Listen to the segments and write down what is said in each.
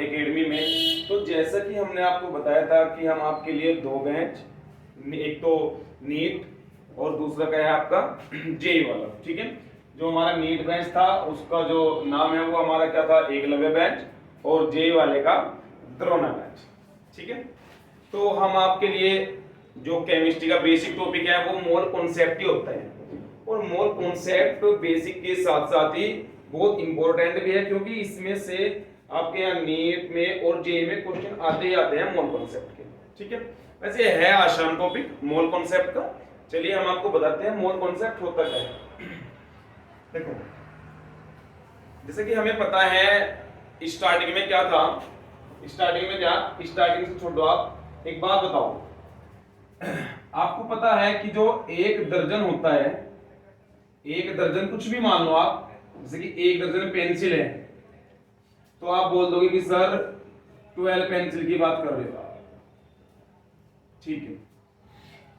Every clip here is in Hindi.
एकेडमी में। तो जैसा कि हमने आपको बताया था कि हम आपके लिए 2 बैच, एक तो नीट और दूसरा क्या है आपका जेई वाला, ठीक है। जो हमारा नीट बैच था उसका जो नाम है वो हमारा क्या था, एकलव्य बैच, और जेई वाले का द्रोणा बैच, ठीक है। तो हम आपके लिए जो केमिस्ट्री का बेसिक टॉपिक है वो मोल कॉन्सेप्ट ही होता है, और मोल कॉन्सेप्ट बेसिक के साथ साथ ही बहुत इंपॉर्टेंट भी है, क्योंकि इसमें से आपके यहाँ नीट में और जेईई में क्वेश्चन आते ही आते हैं मोल कॉन्सेप्ट के, ठीक है। वैसे है आसान टॉपिक मोल कॉन्सेप्ट का। चलिए हम आपको बताते हैं मोल कॉन्सेप्ट होता क्या है। देखो, जैसे कि हमें पता है स्टार्टिंग में क्या था, स्टार्टिंग से छोड़ो, आप एक बात बताओ, आपको पता है कि जो 1 दर्जन होता है, 1 दर्जन कुछ भी मान लो आप, जैसे कि 1 दर्जन पेंसिल है, तो आप बोल दोगे कि सर 12 पेंसिल की बात कर रहे हो आप, ठीक है।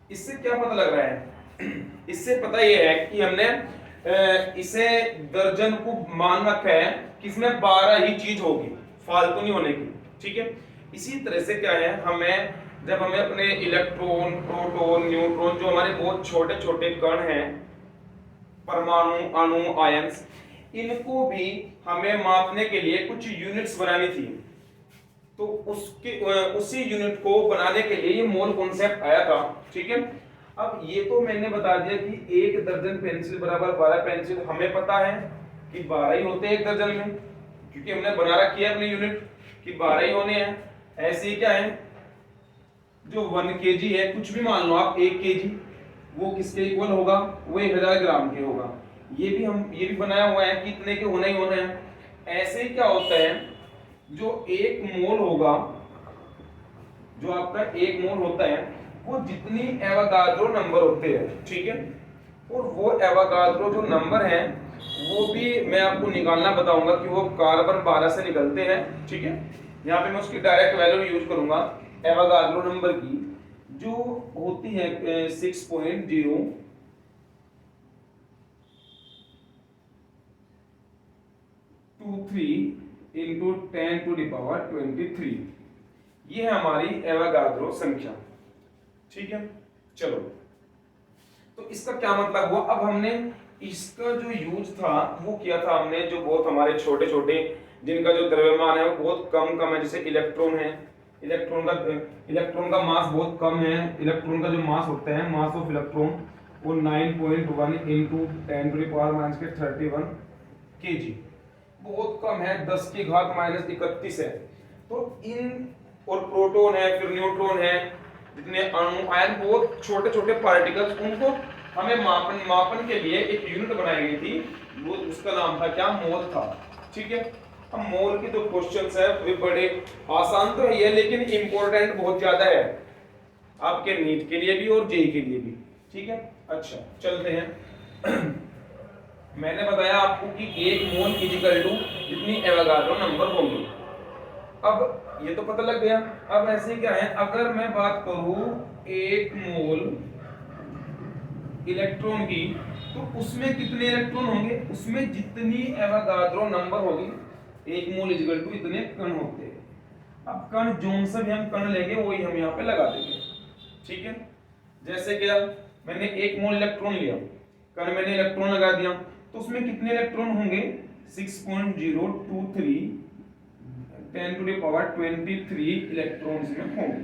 इससे क्या पता लग रहा है इससे पता यह है कि हमने इसे दर्जन को मान रखा है कि इसमें 12 ही चीज होगी, फालतू नहीं होने की, ठीक है। इसी तरह से क्या है, जब हमें अपने इलेक्ट्रॉन, प्रोटॉन, न्यूट्रॉन, जो हमारे बहुत छोटे छोटे कण हैं, परमाणु, अणु, आयंस, इनको भी हमें मापने के लिए कुछ यूनिट्स बनानी थी। तो उसी यूनिट को बनाने के लिए ये मोल कॉन्सेप्ट आया था, ठीक है। अब ये तो मैंने बता दिया कि 1 दर्जन पेंसिल बराबर 12 पेंसिल, हमें पता है कि 12 ही होते हैं 1 दर्जन में, क्योंकि हमने बना रखी है अपनी यूनिट कि 12 ही होने हैं। ऐसे ही क्या है, जो 1 kg है, कुछ भी मान लो आप, 1 kg, वो किसके इक्वल होगा, वो 1000 ग्राम के होगा। ये भी बनाया हुआ है कि इतने के होने ही होने हैं। ऐसे ही क्या होता है, जो 1 मोल होगा, जो आपका 1 मोल होता है, वो जितनी एवोगाड्रो नंबर होते हैं, ठीक है। और वो एवोगाड्रो जो नंबर हैं वो भी मैं आपको निकालना बताऊंगा कि वो कार्बन 12 से निकलते हैं, ठीक है। यहाँ पे मैं उसकी डायरेक्ट वैल्यू यूज करूंगा एवोगाड्रो नंबर की, जो होती है 6.0 23 इंटू 10 टू द पावर 23। ये है हमारी एवोगाड्रो संख्या, ठीक है। चलो, तो इसका क्या मतलब हुआ, अब हमने इसका जो यूज था वो किया था हमने, जो बहुत हमारे छोटे छोटे, जिनका जो द्रव्यमान है वो बहुत कम है, जैसे इलेक्ट्रॉन है, इलेक्ट्रॉन का मास बहुत कम है। इलेक्ट्रॉन का जो मास होता है, मास ऑफ इलेक्ट्रॉन, वो 9.1 into 10 to the power -31 kg, बहुत कम है, 10 की घात -31 है। तो इन, और प्रोटॉन है, फिर न्यूट्रॉन है, जितने अणु, आयन, बहुत छोटे छोटे पार्टिकल्स, उनको हमें मापन के लिए एक यूनिट बनाई गई थी, वो उसका नाम था क्या, मोल था, ठीक है। अब मोल के जो क्वेश्चंस है वे बड़े आसान तो है, लेकिन इंपॉर्टेंट बहुत ज्यादा है आपके नीट के लिए भी और जेईई के लिए भी, ठीक है। अच्छा, चलते हैं। मैंने बताया आपको कि 1 मोल इक्वल टू जितनी एवोगाड्रो नंबर होंगे। अब ये तो पता लग गया। अब ऐसे क्या है, अगर मैं बात करूं 1 मोल इलेक्ट्रॉन की, तो उसमें कितने इलेक्ट्रॉन होंगे, उसमें जितनी एवोगाड्रो नंबर होगी, 1 मोल इक्वल टू इतने कण होते हैं। अब कण जोन से भी हम कण लेंगे वही हम यहाँ पे लगा देंगे, ठीक है। जैसे क्या, मैंने 1 मोल इलेक्ट्रॉन लिया, कण मैंने इलेक्ट्रॉन लगा दिया, तो उसमें कितने इलेक्ट्रॉन होंगे, 6.023 10 टू द पावर 23 इलेक्ट्रॉन्स में होंगे।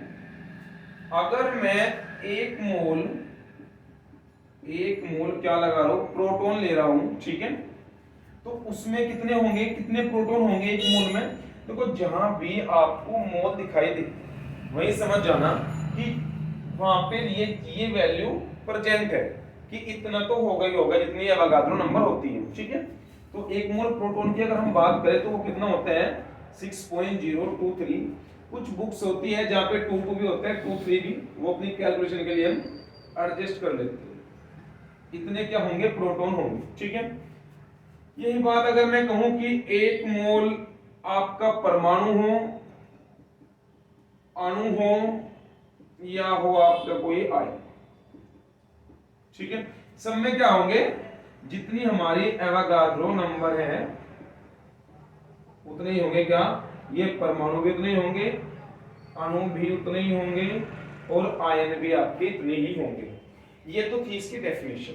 अगर मैं 1 मोल क्या लगा रहा हूं, प्रोटॉन ले रहा हूं, ठीक है, तो उसमें कितने होंगे, कितने प्रोटॉन होंगे 1 मोल में। देखो, जहां भी आपको मोल दिखाई दे वही समझ जाना कि वहां पे ये वैल्यू प्रेजेंट है, कि इतना तो होगा ही होगा जितनी एवोगाड्रो नंबर होती है, ठीक है। तो 1 मोल प्रोटॉन की अगर हम बात करें तो वो कितना होता है, 6.023। कुछ बुक्स होती है जहां पे 22 भी होता है, 23 भी, वो अपनी कैलकुलेशन के लिए हम एडजस्ट कर लेते हैं। इतने क्या होंगे, प्रोटॉन होंगे, ठीक है। यही बात अगर मैं कहूं कि 1 मोल आपका परमाणु हो, अणु हो, या हो आपका कोई आयन, ठीक है, सब में क्या होंगे, जितनी हमारी एवोगाड्रो नंबर है उतने ही होंगे क्या, ये परमाणु भी उतने ही होंगे, अणु भी उतने ही होंगे और आयन भी आपके इतने ही होंगे। ये तो थी इसकी डेफिनेशन।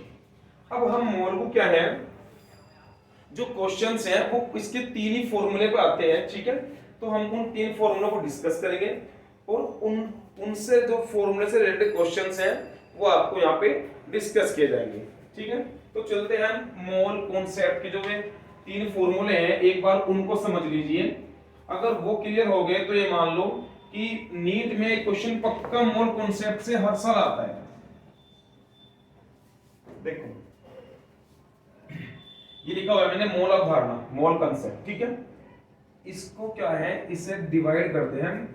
अब हम मोल को क्या है, जो क्वेश्चंस हैं वो इसके तीन ही फॉर्मूले पे आते हैं, ठीक है। तो हम उन तीन फॉर्मूलों को डिस्कस करेंगे और उनसे जो फॉर्मूले से रिलेटेड क्वेश्चंस हैं वो आपको यहाँ पे डिस्कस किए जाएंगे, ठीक है। तो चलते हैं मोल कॉन्सेप्ट के जो वे तीन फॉर्मूले हैं, एक बार उनको समझ लीजिए। अगर वो क्लियर हो गए तो ये मान लो कि नीट में क्वेश्चन पक्का मोल कॉन्सेप्ट से हर साल आता है। देखो ये लिखा हुआ है मैंने, मोल अवधारणा, मोल कंसेप्ट, ठीक है। इसको क्या है, इसे डिवाइड करते हैं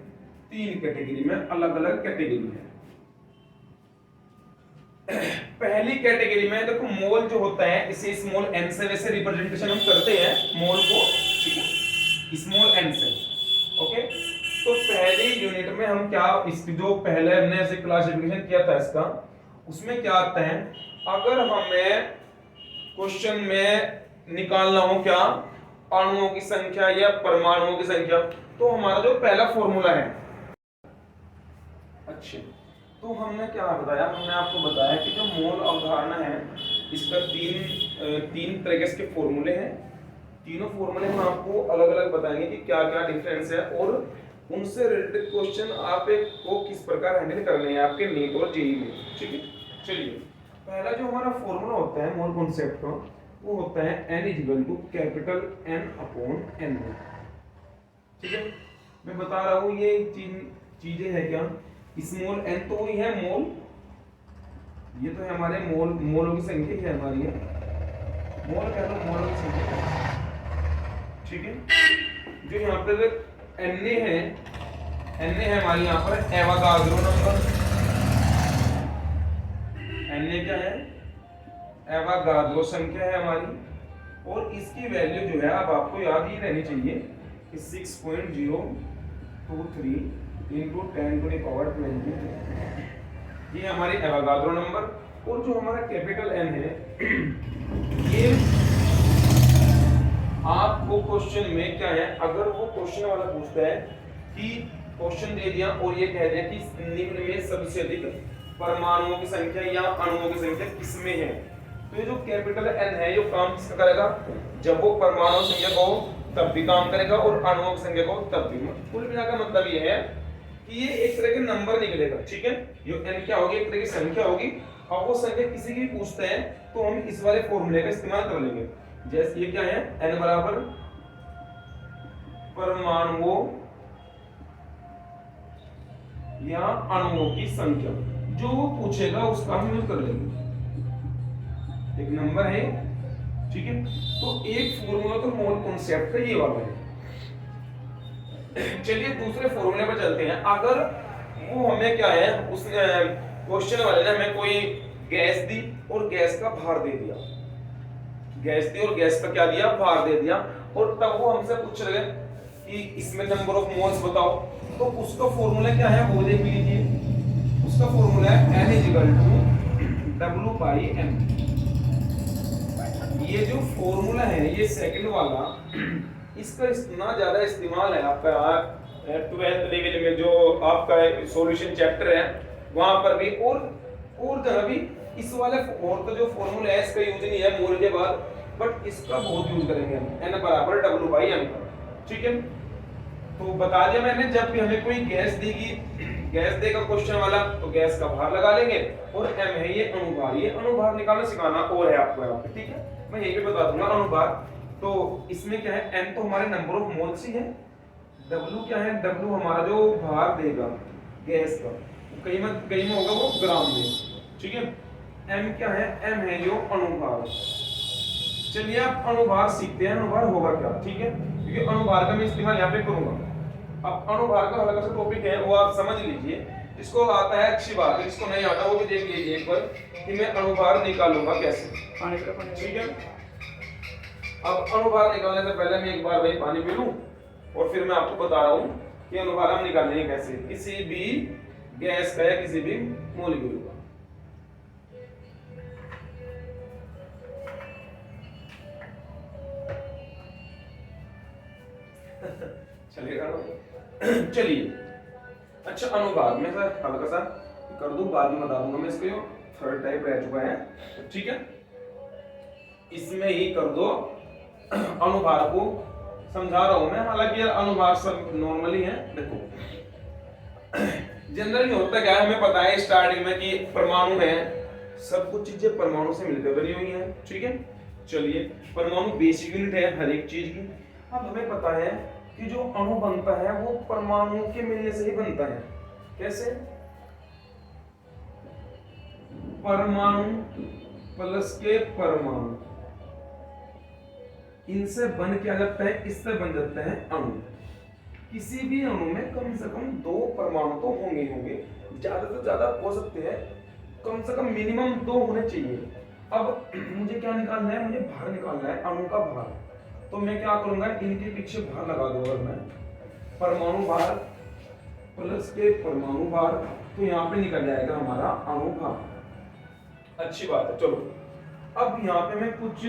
तीन कैटेगरी में, अलग अलग कैटेगरी में। पहली कैटेगरी में देखो मोल जो होता है इसे स्मॉल n से वैसे रिप्रेजेंटेशन हम करते हैं मोल को, ठीक है, स्मॉल n से, ओके। तो पहली यूनिट में हम क्या, इसकी जो पहले हमने ऐसे क्लासिफिकेशन किया था इसका, उसमें क्या आता है, अगर हमें क्वेश्चन में निकालना हो क्या, अणुओं की संख्या या परमाणुओं की संख्या, तो हमारा जो पहला फॉर्मूला है, अच्छा, तो हमने क्या बताया, हमने आपको बताया कि जो मोल अवधारणा है इसका तीन तरह के फॉर्मूले हैं। तीनों फॉर्मूले हम आपको अलग अलग बताएंगे कि क्या क्या डिफरेंस है और उनसे रिलेटेड क्वेश्चन आप को किस प्रकार हैंडल करने हैं आपके नीट और जेईई में, ठीक है। चलिए पहला जो हमारा फॉर्मूला होता है मोल कॉन्सेप्ट का, वो होता है n equal to capital N upon n, ठीक है। मैं बता रहा हूँ ये चीजें है क्या, स्मॉल n तो वही है मोल, ये तो है हमारे मोल, मोलों की संख्या क्या हमारी है, मोल कह लो, मोलों की संख्या, ठीक है। जो यहाँ पर Na है हमारी यहाँ पर एवोगाड्रो नंबर, Na क्या है, एवोगाड्रो संख्या है हमारी, और इसकी वैल्यू जो है अब आपको याद ही रहनी चाहिए कि 6.023 इंटू 10 टू द पावर 20, ये हमारी एवोगाड्रो नंबर। और जो हमारा कैपिटल N है, ये आपको क्वेश्चन में क्या है, अगर वो क्वेश्चन वाला पूछता है कि क्वेश्चन दे दिया और ये कह दिया कि निम्न में सबसे अधिक परमाणुओं की संख्या या अणुओं की संख्या किसमें है, तो ये जो कैपिटल N है ये काम किसका करेगा, जब वो परमाणु संख्या को तब भी काम करेगा और अणुओं की संख्या को तब भी। कुल मिलाकर मतलब ये है कि ये एक तरह के नंबर निकलेगा, ठीक है। ये n क्या होगी, एक तरह की संख्या होगी। अब वो संख्या किसी की पूछते हैं तो हम इस वाले फॉर्मूले का इस्तेमाल कर लेंगे। जैसे ये क्या है, n बराबर परमाणुओं या अणुओं की संख्या, जो वो पूछेगा उसका हम यूज कर लेंगे, एक नंबर है, ठीक है। तो एक फॉर्मूला तो मोल कॉन्सेप्ट का ये वाला है। चलिए दूसरे फॉर्मूले पर चलते हैं। अगर वो हमें क्या है, उस क्वेश्चन वाले ने हमें कोई गैस दी और गैस का भार दे दिया, गैस दी और गैस का क्या दिया, भार दे दिया, और तब वो हमसे पूछ रहे कि इसमें नंबर ऑफ मोल्स बताओ, तो उसका फॉर्मूला क्या है वो देख लीजिए। उसका फॉर्मूला है N = W/M। ये जो फॉर्मूला है ये सेकंड वाला, इसका इतना ज्यादा इस्तेमाल है आपका 12th लेवल में, जो आपका सॉल्यूशन चैप्टर है वहां पर भी, और जगह भी इस वाले, और तो जो फॉर्मूला है इसका यूज नहीं है मोल के बाद, बट इसका बहुत यूज करेंगे हम, N = W/M, ठीक है। तो बता दिया मैंने, जब भी हमें कोई गैस देगी, गैस देगा क्वेश्चन वाला, तो गैस का भार लगा लेंगे, और M है ये अणुभार, ये अणुभार निकालना सिखाना और है आपको यहाँ पे, ठीक है। मैं यही पे बता दूंगा अणुभार। तो इसमें क्या है, N तो हमारे नंबर ऑफ मोल्स ही है, W क्या है, W हमारा जो भार देगा गैस का, कहीं में होगा वो ग्राम में, ठीक है। M क्या है, M है जो अणुभार। चलिए आप अणुभार सीखते हैं, अणुभार होगा क्या, ठीक है, क्योंकि अणुभार का मैं इस्तेमाल यहाँ पे करूंगा। अब अणुभार का हल्का सा टॉपिक है, वो आप समझ लीजिए। जिसको आता है अच्छी बात है, जिसको नहीं आता वो भी देख लीजिए एक बार कि मैं अणुभार निकालूंगा कैसे, ठीक है। अब अणुभार निकालने से पहले मैं एक बार वही पानी पी लूं और फिर मैं आपको बता रहा हूं कि अणुभार हम निकालेंगे कैसे, किसी भी गैस का या किसी भी मॉलिक्यूल का। चलेगा ना? चलिए, अच्छा अनुभाग में सर हल्का सा कर दूं, बाद में बता दूंगा मैं इसको, थर्ड टाइप रह चुका है, ठीक है, इसमें ही कर दो। अनुभाग को समझा रहा हूं मैं, हालांकि यार अनुभाग सब नॉर्मली है। देखो जनरली होता क्या है, हमें पता है स्टार्टिंग में कि परमाणु है, सब कुछ चीजें परमाणु से मिलकर बनी हुई हैं, ठीक है। चलिए, परमाणु बेसिक यूनिट है हर एक चीज की। अब हमें पता है कि जो अणु बनता है वो परमाणु के मिलने से ही बनता है। कैसे? परमाणु प्लस के परमाणु, इनसे बन के आ जाता है, इससे बन जाता है अणु। किसी भी अणु में कम से कम 2 परमाणु तो होंगे होंगे, ज्यादा से ज्यादा हो सकते हैं, कम से कम मिनिमम 2 होने चाहिए। अब मुझे क्या निकालना है, मुझे भार निकालना है, अणु का भार। तो मैं क्या करूंगा, इनके पीछे भार लगा दूंगा मैं, परमाणु भार प्लस के परमाणु भार, तो यहाँ पे निकल जाएगा हमारा अणु भार। अच्छी बात है। चलो अब यहाँ पे मैं कुछ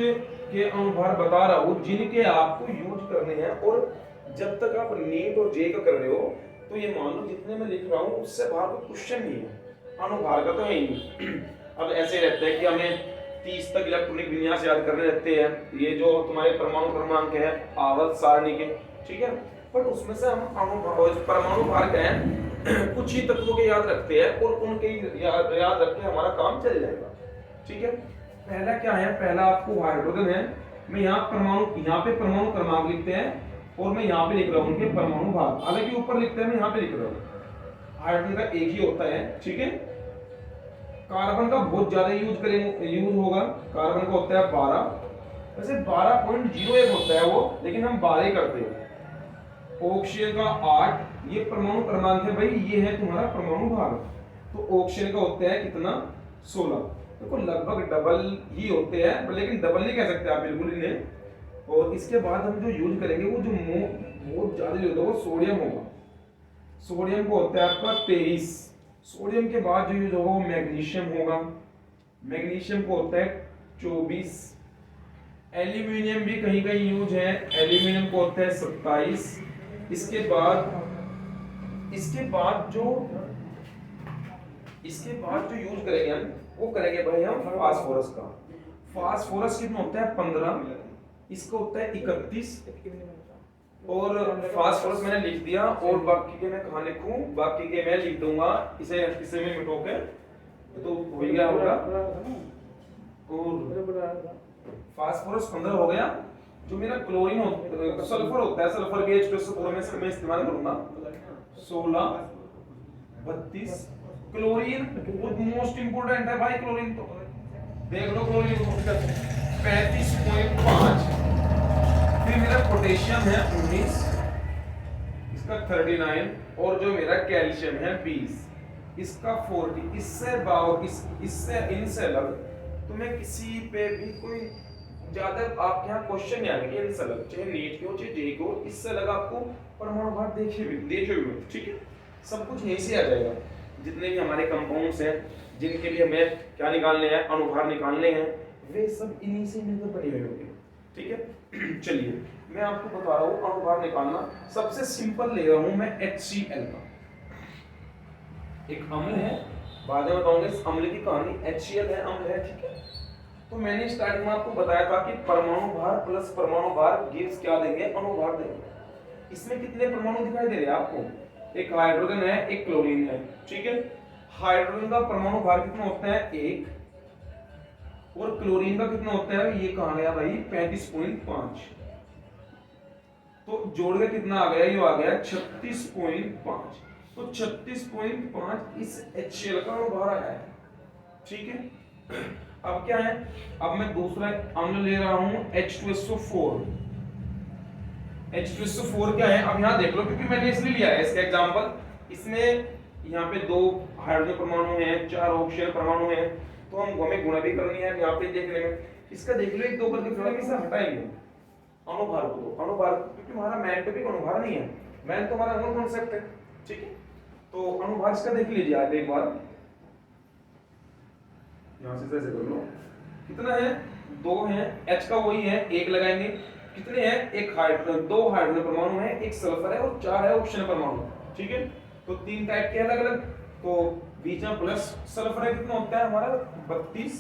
के अणु भार बता रहा हूँ जिनके आपको यूज करने हैं, और जब तक आप नीट और जे का कर रहे हो तो ये मान लो जितने मैं लिख रहा हूँ उससे बाहर कोई क्वेश्चन नहीं है, अनुभार का तो है ही नहीं। अब ऐसे रहता है कि हमें 30 तक इलेक्ट्रॉनिक विन्यास याद करने रहते हैं, ये जो तुम्हारे परमाणु क्रमांक है आवर्त सारणी के, ठीक है, बट उसमें से हम परमाणु भार का है कुछ ही तत्वों के याद रखते हैं, और उनके याद रख के हमारा काम चल जाएगा, ठीक है। पहला क्या है, पहला आपको हाइड्रोजन है, मैं यहाँ पे परमाणु क्रमांक लिखते हैं, और मैं यहाँ पे लिख रहा हूँ उनके परमाणु भार, हालांकि ऊपर लिखते हैं, मैं यहाँ पे लिख रहा हूँ। हाइड्रोजन का एक ही होता है, ठीक है। कार्बन का बहुत ज्यादा यूज होगा, कार्बन का होता है 12, वैसे 12.01 होता है वो, लेकिन हम 12 ही करते हैं। ऑक्सीजन का 8, ये परमाणु क्रमांक है भाई, ये है तुम्हारा परमाणु भार। तो ऑक्सीजन का होता है कितना, 16। देखो लगभग डबल ही होते हैं, लेकिन डबल नहीं कह सकते आप बिल्कुल इन्हें। और इसके बाद हम जो यूज करेंगे वो जो बहुत ज्यादा यूज होगा वो सोडियम होगा। सोडियम को होता है आपका 23। सोडियम के बाद जो यूज होगा वो मैग्नीशियम होगा, मैग्नीशियम को होता है 24। एल्यूमिनियम भी कहीं कहीं यूज है, एल्यूमिनियम को होता है 27। इसके बाद जो यूज करेंगे हम वो करेंगे भाई हम फास्फोरस का। फास्फोरस कितना होता है 15, इसका होता है 31। और फास्फोरस मैंने लिख दिया, और बाकी के मैं कहाँ लिखूं, बाकी के मैं लिख दूंगा इसे में मिटो के, तो हो गया होगा। और फास्फोरस 15 हो गया। जो मेरा क्लोरीन सल्फर होता है, सल्फर के H2SO4 में से मैं इस्तेमाल करूंगा 16, 32। क्लोरीन मोस्ट इंपोर्टेंट है भाई, क्लोरीन तो देख लो, क्लोरीन 35.5। फिर मेरा पोटेशियम है 19, इसका 39, और जो मेरा कैल्शियम है 20, इसका 40। इससे इनसे अलग तुम्हें किसी पे भी कोई ज्यादा आपके यहाँ क्वेश्चन नहीं आएंगे, इनसे अलग, चाहे नीट के हो चाहे जेईई के हो, इससे अलग आपको परमाणु भार देखे हुए, ठीक है। सब कुछ यहीं से आ जाएगा, जितने भी हमारे कंपाउंड्स हैं जिनके लिए हमें क्या निकालने हैं, अणुभार निकालने हैं, वे सब इन्हीं से मिलकर बने हुए होंगे, ठीक है। चलिए मैं आपको बता रहा हूँ अणुभार निकालना। सबसे सिंपल ले रहा हूं मैं HCl का, एक अम्ल है, बाद में बताऊंगा इस अम्ल की कहानी। HCl है, अम्ल है, ठीक है। तो मैंने स्टार्टिंग में आपको बताया था कि परमाणु भार प्लस परमाणु भार गिव्स क्या देंगे, अणुभार देंगे। इसमें कितने परमाणु दिखाई दे रहे हैं आपको, एक हाइड्रोजन है, एक क्लोरीन है, ठीक है। हाइड्रोजन का परमाणु भार कितना होता है 1, और क्लोरीन का कितना होता है, ये कहां गया भाई 35.5। तो जोड़ के कितना आ गया, ये आ गया 36.5। तो 36.5 इस HCl का अणुभार आया है, ठीक है। अब क्या है, अब मैं दूसरा अम्ल ले रहा हूं H2SO4। H2SO4 क्या है, अब यहां देख लो, क्योंकि मैंने इसलिए लिया है इसका एग्जांपल। इसमें यहाँ पे 2 हाइड्रोजन परमाणु हैं, 4 ऑक्सीजन परमाणु हैं, तो हम हमें गुणा भी करनी है यहाँ पे देखने में। इसका देख लो 1-2 करके, फिर हम इसे हटाएंगे अणुभार को, तो अणुभार, क्योंकि हमारा मेन टॉपिक अणुभार नहीं है, मेन तो हमारा अणु कांसेप्ट है, ठीक है। तो अणुभार इसका देख लीजिए आप एक बार, यहां से ऐसे कर लो, कितना है 2 है, H का वही है 1 लगाएंगे, कितने हैं, एक हाइड्रोजन, 2 हाइड्रोजन परमाणु है, एक सल्फर है और 4 है ऑक्सीजन परमाणु। ठीक है, तो 3 टाइप के अलग अलग। तो बीच में प्लस सल्फर है, कितना होता है हमारा 32,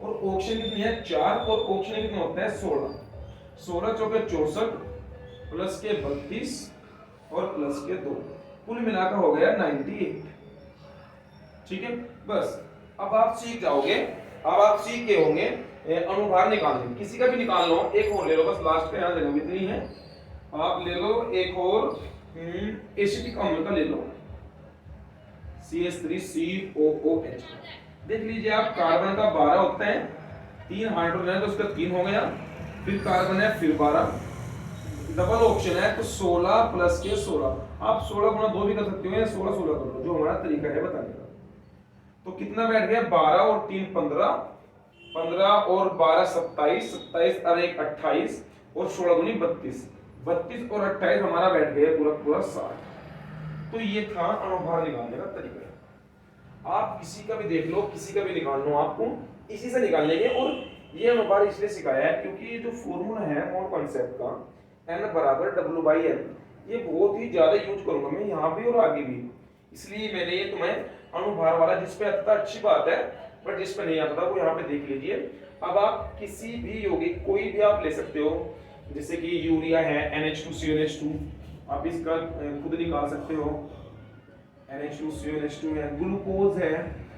और ऑक्सीजन कितनी है 4, और ऑक्सीजन कितना होता है 16। 16 चौके 64, प्लस के 32 और प्लस के 2, कुल मिलाकर हो गया 98। ठीक है, बस अब आप सीख जाओगे, अब आप सीख के होंगे अनुभार निकालने। किसी का भी निकाल लो, एक और ले लो, बस लास्ट पे यहाँ जगह इतनी है, आप ले लो एक और एसिटिक अम्ल का ले लो, CH3COOH। देख लीजिए आप, कार्बन का 12 होता है, 3 हाइड्रोजन है तो उसका 3 हो गया, फिर कार्बन है फिर 12, डबल ऑप्शन है तो 16 प्लस के 16। आप 16 गुना 2 भी कर सकते हो या 16 16 कर लो, जो हमारा तरीका है बताने का। तो कितना बैठ गया, 12 और 3 15, 15 और 12 27, 27 और 1 28, और 16 दूनी 32, 32 और 28 हमारा बैठ गया पूरा पूरा 60। तो ये था अनुभार निकालने का तरीका। आप किसी का भी देख लो, किसी का भी निकाल लो, आपको इसी से निकाल लेंगे। और ये अनुभार इसलिए सिखाया है क्योंकि ये जो फॉर्मूला है मोल कॉन्सेप्ट का, n बराबर W/L, ये बहुत ही ज्यादा यूज करूंगा मैं यहाँ भी और आगे भी, इसलिए मैंने ये तुम्हें अनुभार वाला, जिस पे आता अच्छी बात है, बट जिस पे नहीं आता वो यहाँ पे देख लीजिए। अब आप किसी भी यौगिक कोई भी आप ले सकते हो, जैसे कि यूरिया है NH2CONH2, आप इसका खुद निकाल सकते हो, NH2CONH2 है, ग्लूकोज है,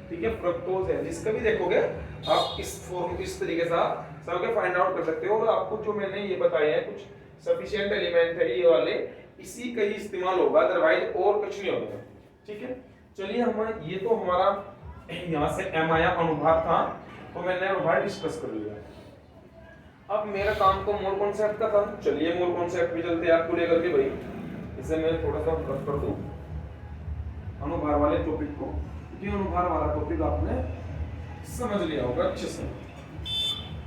ठीक है, फ्रक्टोज है, जिसका भी देखोगे आप इस तरीके से सबके फाइंड आउट कर सकते हो। और आपको जो मैंने ये बताया है कुछ सफिशिएंट एलिमेंट है ये वाले, इसी का ही इस्तेमाल होगा, अदरवाइज और कुछ नहीं होगा। ठीक है, चलिए हम ये तो हमारा यहाँ से M आया अनुभार था, तो मैंने अनुभार डिस्कस कर लिया। अब मेरा काम तो मोल कॉन्सेप्ट का था, चलिए मोल कॉन्सेप्ट पे चलते हैं आपको लेकर के भाई। इसे मैं थोड़ा सा कट कर दूं अनुभार वाले टॉपिक को, क्योंकि अनुभार वाला टॉपिक आपने समझ लिया होगा अच्छे से।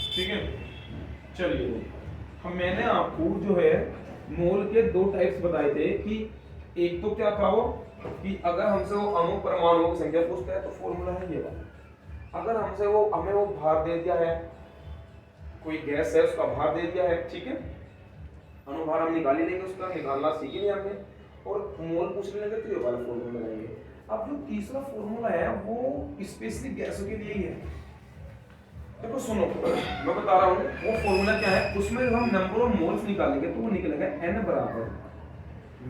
ठीक है, चलिए हम मैंने आपको जो है मोल के 2 टाइप्स बताए थे कि एक तो क्या था वो कि अगर हमसे वो अणु परमाणुओं की संख्या पूछता है तो फॉर्मूला है ये वाला। अगर हमसे वो हमें वो भार दे दिया है, कोई गैस है उसका भार दे दिया है, ठीक है, अनुभार हम निकाल ही लेंगे, उसका निकालना सीख ही नहीं हमने, और मोल पूछ लेंगे तो ये वाला फॉर्मूला लगाएंगे। अब जो तीसरा फॉर्मूला है वो स्पेशली गैसों के लिए ही है। देखो सुनो, मैं बता रहा हूँ वो फॉर्मूला क्या है, उसमें हम नंबर ऑफ मोल्स निकालेंगे तो वो निकलेगा n बराबर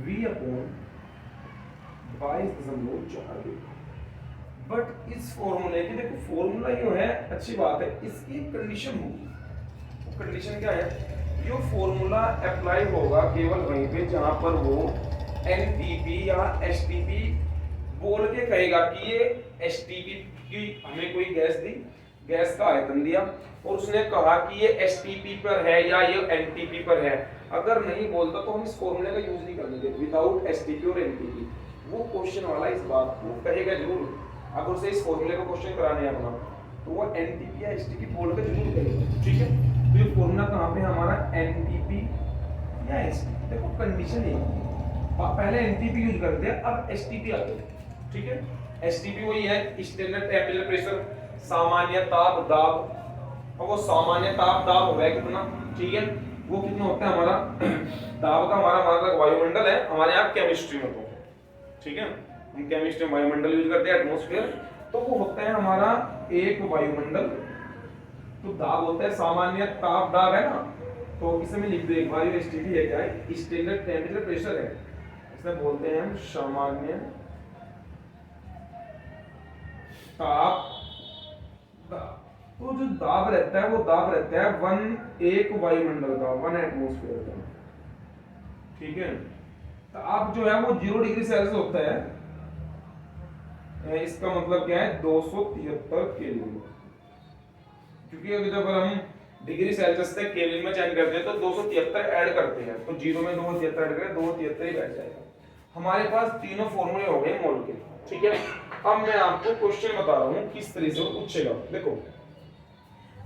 V/22.4। बट इस फॉर्मूले की देखो, फॉर्मूला जो है अच्छी बात है, इसकी कंडीशन होगी। कंडीशन क्या है, ये फॉर्मूला अप्लाई होगा केवल वहीं पे जहां पर वो NTP या STP बोल के कहेगा कि ये STP की हमें कोई गैस दी, गैस का आयतन दिया और उसने कहा कि ये STP पर है या ये NTP पर है। अगर नहीं बोलता तो हम इस फॉर्मूले का यूज नहीं करने देते, विदाउट STP और NTP। वो क्वेश्चन वाला इस बात को कहेगा जरूर, अगर उसे इस फॉर्मूले का क्वेश्चन कराने अपना तो वो NTP या STP बोल के जरूर कहेगा। ठीक है, तो ये फॉर्मूला कहाँ पे हमारा NTP या STP। देखो कंडीशन है, पहले NTP यूज करते हैं, अब STP आते हैं। ठीक है, STP वही है स्टैंडर्ड टेम्परेचर प्रेशर, सामान्य ताप दाब, और वो सामान्य ताप दाब हो गया कितना, ठीक है, वो कितना होता है हमारा दाब का, हमारा वायुमंडल है हमारे यहाँ केमिस्ट्री में, तो ठीक है हम केमिस्ट्री में वायुमंडल यूज करते हैं, एटमॉस्फेयर, तो वो होता है हमारा एक वायुमंडल। तो दाब होता है सामान्य ताप दाब है ना, तो इसे मैं लिख दूं एक बार, STP है क्या है, स्टैंडर्ड टेम्परेचर प्रेशर है, इसे बोलते हैं हम सामान्य ताप दाब। तो जो दाब रहता है वो दाब रहता है एक वायुमंडल का, 1 एटमॉस्फेयर का। ठीक है, तो आप जो है वो 0 डिग्री सेल्सियस होता है, इसका मतलब क्या है 273 केल्विन, क्योंकि अगर जब हम डिग्री सेल्सियस से केल्विन में चेंज करते हैं तो 273 ऐड करते हैं, तो 0 में 273 ऐड करें 273 ही बैठ जाएगा। हमारे पास तीनों फॉर्मूले हो गए मोल के। ठीक है, अब मैं आपको क्वेश्चन बता रहा हूँ किस तरह से पूछेगा। देखो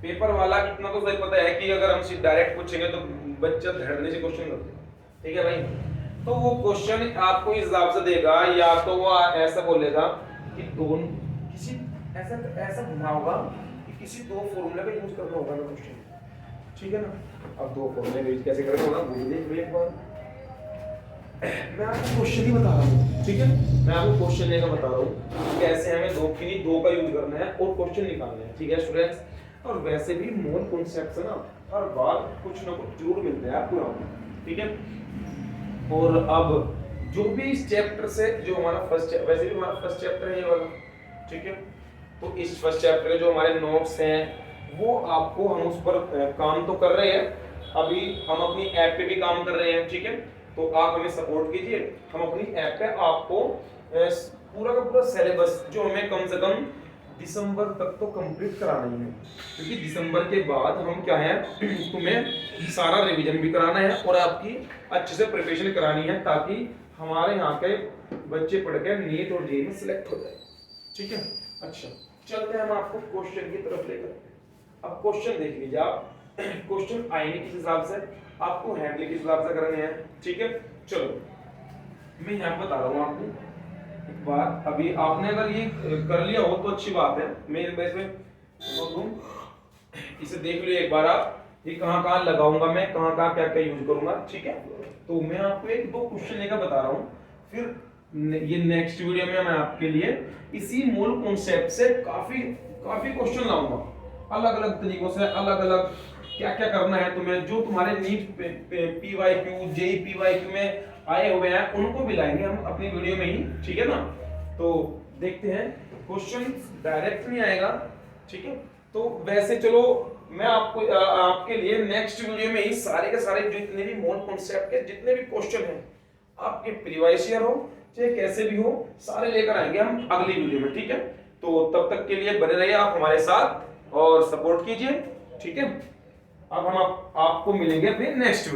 पेपर वाला कितना तो सही पता है कि अगर हम सीधे डायरेक्ट पूछेंगे तो बच्चा धड़ने से क्वेश्चन करते हैं, ठीक है भाई, तो वो क्वेश्चन आपको इस हिसाब से देगा, या तो वो ऐसा बोलेगा कि दोनों किसी ऐसा घुमा होगा कि किसी 2 फॉर्मूले का यूज करना होगा ना क्वेश्चन। ठीक है ना। अब दो फॉर्मूले यूज कैसे करेंगे ना, वो देख लो एक बार। मैं आपको क्वेश्चन ही बता रहा हूँ, ठीक है, मैं आपको क्वेश्चन लेकर बता रहा हूँ कैसे हमें दो की नहीं दो का यूज करना है और क्वेश्चन निकालना है, ठीक है स्टूडेंट्स। और वैसे भी मोल कॉन्सेप्ट्स है ना, हर बार कुछ ना कुछ जरूर मिलता है आपको यहाँ पे, ठीक है। और अब जो भी इस चैप्टर से जो हमारा वैसे भी हमारा फर्स्ट चैप्टर है ये वाला, ठीक है। तो इस फर्स्ट चैप्टर के जो हमारे नोट्स हैं वो आपको हम उस पर काम तो कर रहे हैं, अभी हम अपनी ऐप पे भी काम कर रहे हैं, ठीक है। तो आप हमें सपोर्ट कीजिए, हम अपनी ऐप पे आपको पूरा का पूरा सिलेबस जो हमें कम से कम दिसंबर तक तो कंप्लीट कराना ही है, क्योंकि दिसंबर के बाद हम क्या है तुम्हें सारा रिवीजन भी कराना है और आपकी अच्छे से प्रिपरेशन करानी है, ताकि हमारे यहाँ के बच्चे पढ़ के नीट और जेईई में सिलेक्ट हो जाए, ठीक है। अच्छा चलते हैं हम आपको क्वेश्चन की तरफ लेकर। अब क्वेश्चन देख लीजिए आप, क्वेश्चन आएंगे किस हिसाब से, आपको हैंडलिंग किस हिसाब से करने हैं, ठीक है। चलो मैं यहाँ बता रहा हूँ आपको एक बात, अभी आपने अगर ये कर लिया हो तो अच्छी बात है, मैं इसमें इसे देख लियो एक बार आप, ये कहाँ कहाँ लगाऊंगा मैं, कहाँ कहाँ क्या क्या यूज करूंगा, ठीक है। तो मैं आपको एक दो क्वेश्चन लेकर बता रहा हूँ, फिर ये नेक्स्ट वीडियो में मैं आपके लिए इसी मूल कॉन्सेप्ट से काफी काफी क्वेश्चन लाऊंगा, अलग अलग तरीकों से, अलग अलग क्या क्या करना है तुम्हें, जो तुम्हारे नीट पीवाईक्यू जेईई पीवाईक्यू में आए हुए हैं उनको भी लाएंगे हम अपनी वीडियो में ही, ठीक है ना। तो देखते हैं, क्वेश्चन डायरेक्ट नहीं आएगा, ठीक है। तो वैसे चलो मैं आपको आपके लिए नेक्स्ट वीडियो में ही सारे के सारे जितने भी मोल कॉन्सेप्ट के जितने भी क्वेश्चन हैं आपके प्रीवियस ईयर हो चाहे कैसे भी हो, सारे लेकर आएंगे हम अगली वीडियो में, ठीक है। तो तब तक के लिए बने रहिए आप हमारे साथ और सपोर्ट कीजिए, ठीक है। अब हम आपको मिलेंगे अपने नेक्स्ट वीडियो।